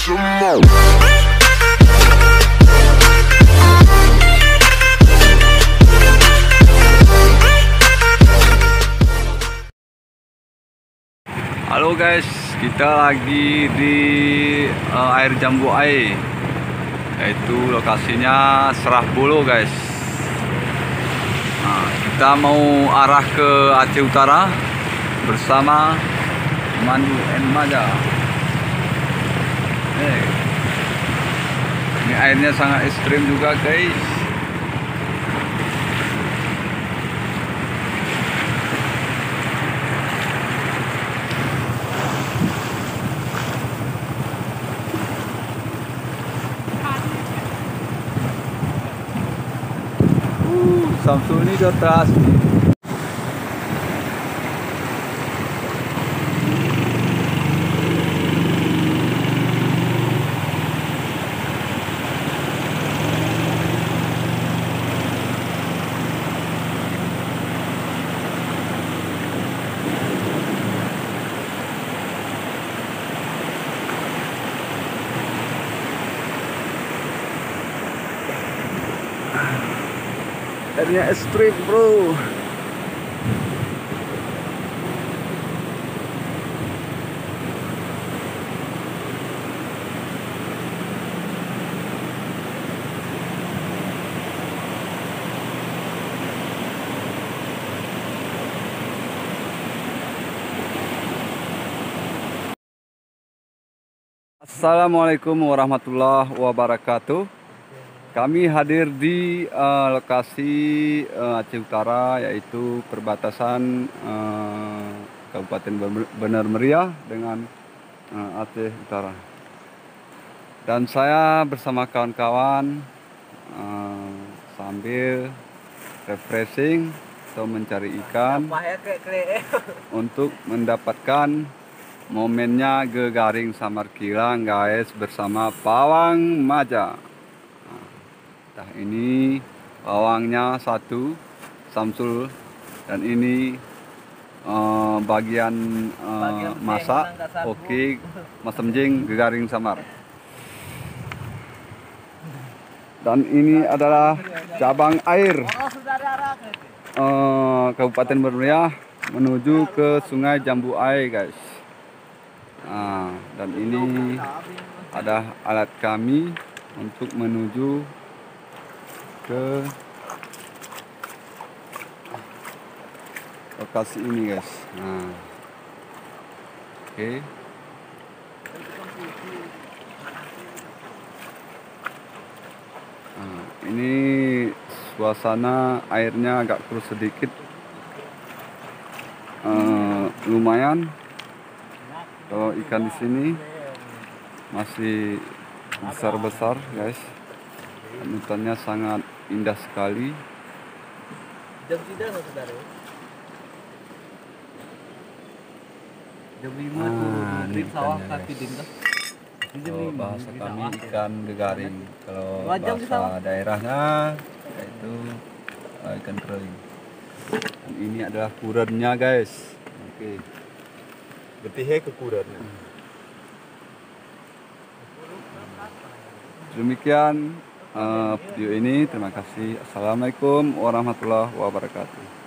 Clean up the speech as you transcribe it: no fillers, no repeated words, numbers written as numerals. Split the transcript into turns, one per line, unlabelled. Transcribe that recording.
Halo guys, kita lagi di air Jambu Ai, yaitu lokasinya Serah Bolo guys. Nah, kita mau arah ke Aceh Utara bersama Mandu and Maja. Ini airnya sangat ekstrim juga guys. Samsul ini di atas. Airnya ekstrim bro. Assalamualaikum warahmatullahi wabarakatuh. Kami hadir di lokasi Aceh Utara, yaitu perbatasan Kabupaten Bener Meriah dengan Aceh Utara. Dan saya bersama kawan-kawan sambil refreshing atau mencari ikan untuk mendapatkan momennya Gegaring Samar Kilang guys, bersama Pawang Maja. Nah, ini bawangnya satu, Samsul, dan ini bagian masak, oke, masam jeng Gegaring Samar. Dan ini adalah cabang air Kabupaten Bermeriah menuju ke Sungai Jambu Ai guys. Nah, dan ini ada alat kami untuk menuju ke lokasi ini guys. Nah, oke. Nah, ini suasana airnya agak kurus sedikit, lumayan. Kalau ikan di sini masih besar-besar guys. Hutannya sangat indah sekali.
Jam tidak saudara? Jam 5 tuh sawah kaki dingin.
Kalau bahasa kami ikan gegaring. Kalau bahasa daerahnya yaitu ikan kering. Dan ini adalah kurennya guys. Oke. Betihnya ke kurennya. Demikian video ini, terima kasih. Assalamualaikum warahmatullahi wabarakatuh.